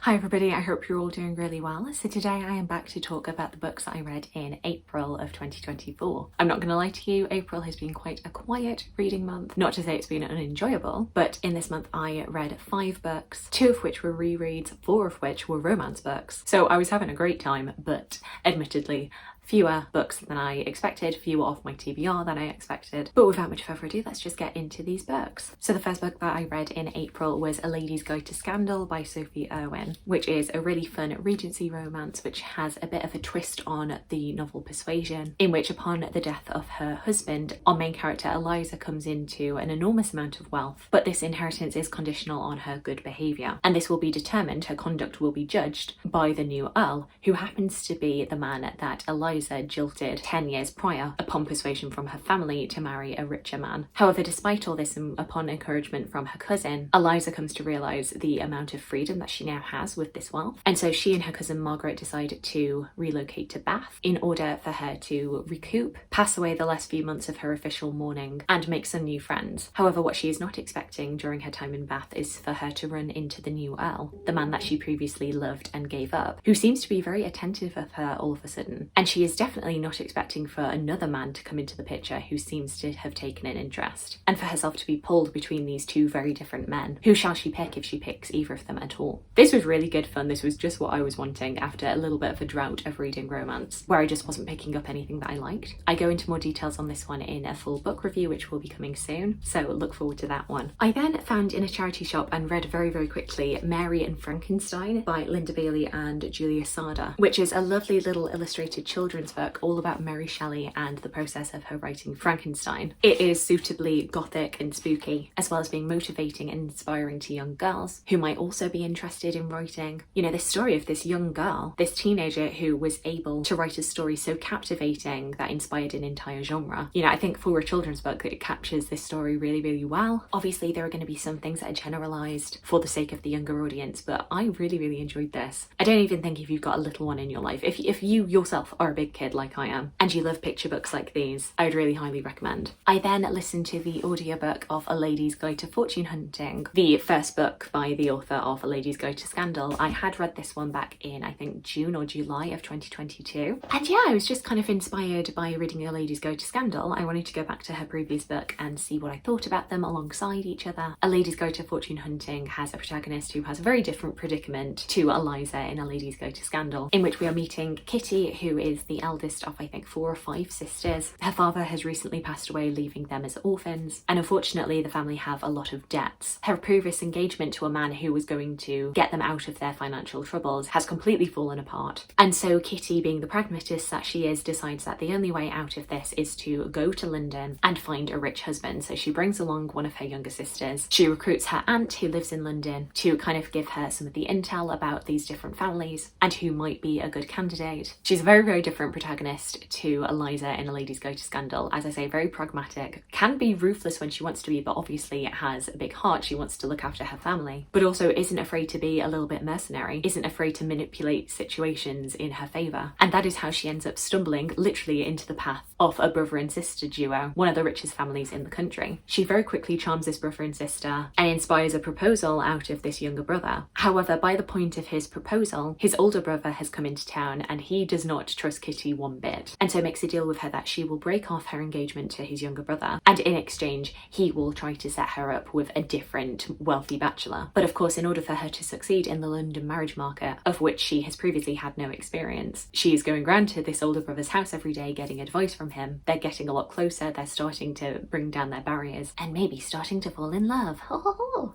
Hi everybody, I hope you're all doing really well. So today I am back to talk about the books that I read in April of 2024. I'm not going to lie to you, April has been quite a quiet reading month. Not to say it's been unenjoyable, but in this month I read 5 books, 2 of which were rereads, 4 of which were romance books. So I was having a great time, but admittedly, fewer books than I expected, fewer off my TBR than I expected. But without much further ado, let's just get into these books. So the first book that I read in April was A Lady's Guide to Scandal by Sophie Irwin, which is a really fun Regency romance which has a bit of a twist on the novel Persuasion, in which upon the death of her husband, our main character Eliza comes into an enormous amount of wealth, but this inheritance is conditional on her good behaviour, and this will be determined, her conduct will be judged by the new Earl, who happens to be the man that Eliza jilted 10 years prior upon persuasion from her family to marry a richer man. However, despite all this and upon encouragement from her cousin, Eliza comes to realise the amount of freedom that she now has with this wealth, and so she and her cousin Margaret decide to relocate to Bath in order for her to recoup, pass away the last few months of her official mourning, and make some new friends. However, what she is not expecting during her time in Bath is for her to run into the new Earl, the man that she previously loved and gave up, who seems to be very attentive of her all of a sudden, and she is definitely not expecting for another man to come into the picture who seems to have taken an interest, and for herself to be pulled between these two very different men. Who shall she pick if she picks either of them at all? This was really good fun. This was just what I was wanting after a little bit of a drought of reading romance, where I just wasn't picking up anything that I liked. I go into more details on this one in a full book review, which will be coming soon, so look forward to that one. I then found in a charity shop and read very quickly Mary and Frankenstein by Linda Bailey and Júlia Sardà, which is a lovely little illustrated children's book all about Mary Shelley and the process of her writing Frankenstein. It is suitably gothic and spooky, as well as being motivating and inspiring to young girls who might also be interested in writing. You know, this story of this young girl, this teenager who was able to write a story so captivating that inspired an entire genre. You know, I think for a children's book it captures this story really well. Obviously there are going to be some things that are generalised for the sake of the younger audience, but I really enjoyed this. I don't even think if you've got a little one in your life, if you yourself are a big kid like I am, and you love picture books like these, I would really highly recommend. I then listened to the audiobook of A Lady's Guide to Fortune Hunting, the first book by the author of A Lady's Guide to Scandal. I had read this one back in, I think, June or July of 2022. And yeah, I was just kind of inspired by reading A Lady's Guide to Scandal. I wanted to go back to her previous book and see what I thought about them alongside each other. A Lady's Guide to Fortune Hunting has a protagonist who has a very different predicament to Eliza in A Lady's Guide to Scandal, in which we are meeting Kitty, who is the eldest of I think 4 or 5 sisters. Her father has recently passed away, leaving them as orphans, and unfortunately the family have a lot of debts. Her previous engagement to a man who was going to get them out of their financial troubles has completely fallen apart, and so Kitty, being the pragmatist that she is, decides that the only way out of this is to go to London and find a rich husband. So she brings along one of her younger sisters. She recruits her aunt, who lives in London, to kind of give her some of the intel about these different families and who might be a good candidate. She's a very different protagonist to Eliza in A Lady's Guide to Scandal. As I say, very pragmatic, can be ruthless when she wants to be, but obviously has a big heart. She wants to look after her family, but also isn't afraid to be a little bit mercenary, isn't afraid to manipulate situations in her favour. And that is how she ends up stumbling literally into the path of a brother and sister duo, one of the richest families in the country. She very quickly charms this brother and sister and inspires a proposal out of this younger brother. However, by the point of his proposal, his older brother has come into town and he does not trust Kitty one bit, and so makes a deal with her that she will break off her engagement to his younger brother, and in exchange he will try to set her up with a different wealthy bachelor. But of course, in order for her to succeed in the London marriage market, of which she has previously had no experience, she is going round to this older brother's house every day getting advice from him. They're getting a lot closer, they're starting to bring down their barriers and maybe starting to fall in love.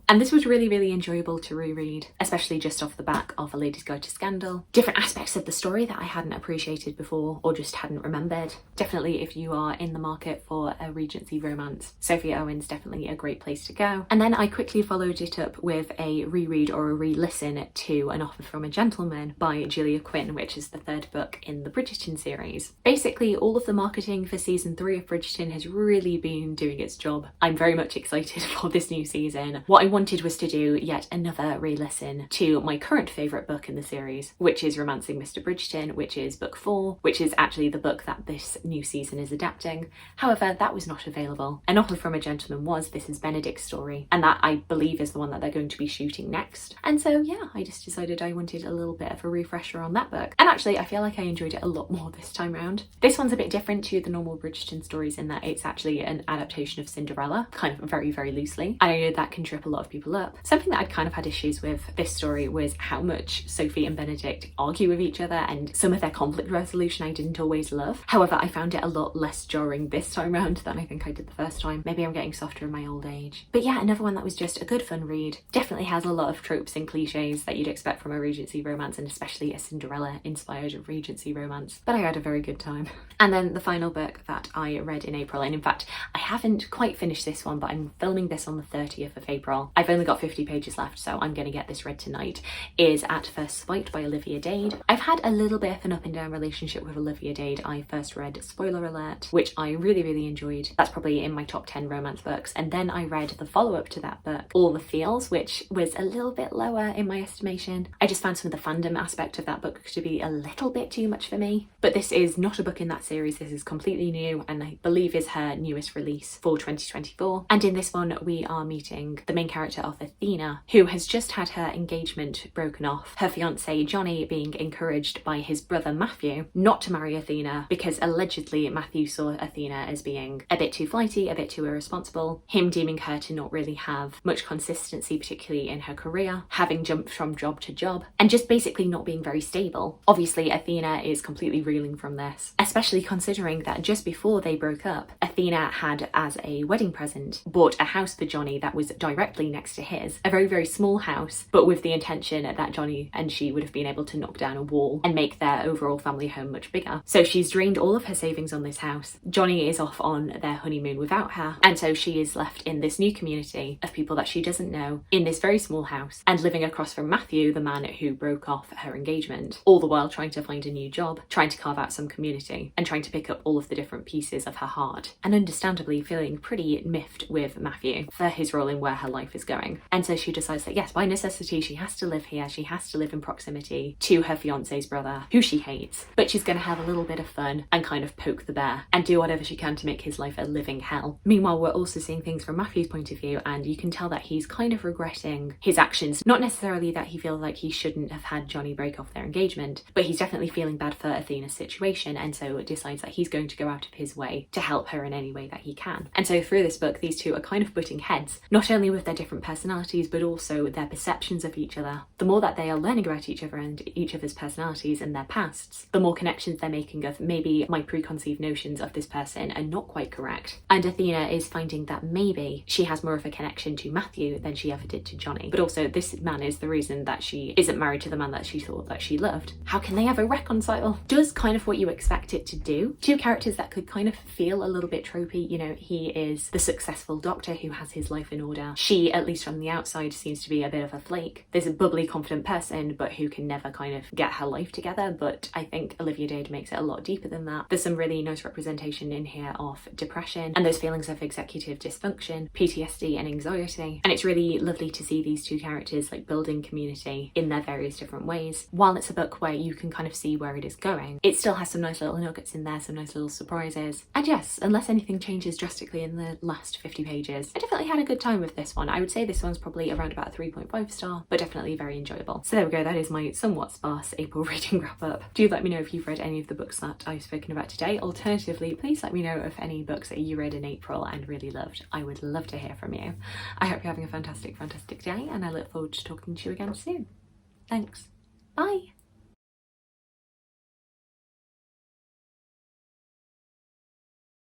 And this was really enjoyable to reread, especially just off the back of A Lady's Guide to Scandal. Different aspects of the story that I hadn't appreciated before or just hadn't remembered. Definitely, if you are in the market for a Regency romance, Sophie Irwin's definitely a great place to go. And then I quickly followed it up with a reread or a re-listen to An Offer from a Gentleman by Júlia Quinn, which is the 3rd book in the Bridgerton series. Basically, all of the marketing for season 3 of Bridgerton has really been doing its job. I'm very much excited for this new season. What I wanted was to do yet another re-listen to my current favourite book in the series, which is Romancing Mr. Bridgerton, which is book 4. War, which is actually the book that this new season is adapting. However, that was not available. An Offer from a Gentleman was. This is Benedict's story, and that I believe is the one that they're going to be shooting next. And so yeah, I just decided I wanted a little bit of a refresher on that book. And actually, I feel like I enjoyed it a lot more this time round. This one's a bit different to the normal Bridgerton stories in that it's actually an adaptation of Cinderella, kind of very, very loosely. And I know that can trip a lot of people up. Something that I'd kind of had issues with this story was how much Sophie and Benedict argue with each other, and some of their conflict resolution I didn't always love. However, I found it a lot less jarring this time round than I think I did the first time. Maybe I'm getting softer in my old age. But yeah, another one that was just a good fun read. Definitely has a lot of tropes and cliches that you'd expect from a Regency romance, and especially a Cinderella inspired Regency romance. But I had a very good time. And then the final book that I read in April, and in fact I haven't quite finished this one, but I'm filming this on the 30th of April. I've only got 50 pages left, so I'm going to get this read tonight, is At First Sight by Olivia Dade. I've had a little bit of an up and down relationship with Olivia Dade. I first read Spoiler Alert, which I really enjoyed. That's probably in my top 10 romance books. And then I read the follow-up to that book, All the Feels, which was a little bit lower in my estimation. I just found some of the fandom aspect of that book to be a little bit too much for me. But this is not a book in that series. This is completely new, and I believe is her newest release for 2024. And in this one, we are meeting the main character of Athena, who has just had her engagement broken off. Her fiance Johnny being encouraged by his brother Matthew not to marry Athena because allegedly Matthew saw Athena as being a bit too flighty, a bit too irresponsible, him deeming her to not really have much consistency, particularly in her career, having jumped from job to job, and just basically not being very stable. Obviously, Athena is completely reeling from this, especially considering that just before they broke up, Athena had, as a wedding present, bought a house for Johnny that was directly next to his. A very small house, but with the intention that Johnny and she would have been able to knock down a wall and make their overall family home much bigger. So she's drained all of her savings on this house. Johnny is off on their honeymoon without her, and so she is left in this new community of people that she doesn't know, in this very small house, and living across from Matthew, the man who broke off her engagement, all the while trying to find a new job, trying to carve out some community, and trying to pick up all of the different pieces of her heart, and understandably feeling pretty miffed with Matthew for his role in where her life is going. And so she decides that yes, by necessity she has to live here, she has to live in proximity to her fiance's brother, who she hates, but she's going to have a little bit of fun and kind of poke the bear and do whatever she can to make his life a living hell. Meanwhile, we're also seeing things from Matthew's point of view, and you can tell that he's kind of regretting his actions. Not necessarily that he feels like he shouldn't have had Johnny break off their engagement, but he's definitely feeling bad for Athena's situation, and so decides that he's going to go out of his way to help her in any way that he can. And so through this book, these two are kind of butting heads, not only with their different personalities, but also their perceptions of each other. The more that they are learning about each other and each other's personalities and their pasts, the more connections they're making of maybe my preconceived notions of this person are not quite correct. And Athena is finding that maybe she has more of a connection to Matthew than she ever did to Johnny. But also this man is the reason that she isn't married to the man that she thought that she loved. How can they ever reconcile? Does kind of what you expect it to do. Two characters that could kind of feel a little bit tropey. You know, he is the successful doctor who has his life in order. She, at least from the outside, seems to be a bit of a flake. There's a bubbly, confident person, but who can never kind of get her life together. But I think Olivia Dade makes it a lot deeper than that. There's some really nice representation in here of depression and those feelings of executive dysfunction, PTSD and anxiety. And it's really lovely to see these two characters like building community in their various different ways. While it's a book where you can kind of see where it is going, it still has some nice little nuggets in there, some nice little surprises. And yes, unless anything changes drastically in the last 50 pages, I definitely had a good time with this one. I would say this one's probably around about a 3.5 star, but definitely very enjoyable. So there we go, that is my somewhat sparse April reading wrap up. Do let me know if you've read any of the books that I've spoken about today. Alternatively, please let me know of any books that you read in April and really loved. I would love to hear from you. I hope you're having a fantastic day, and I look forward to talking to you again soon. Thanks. Bye.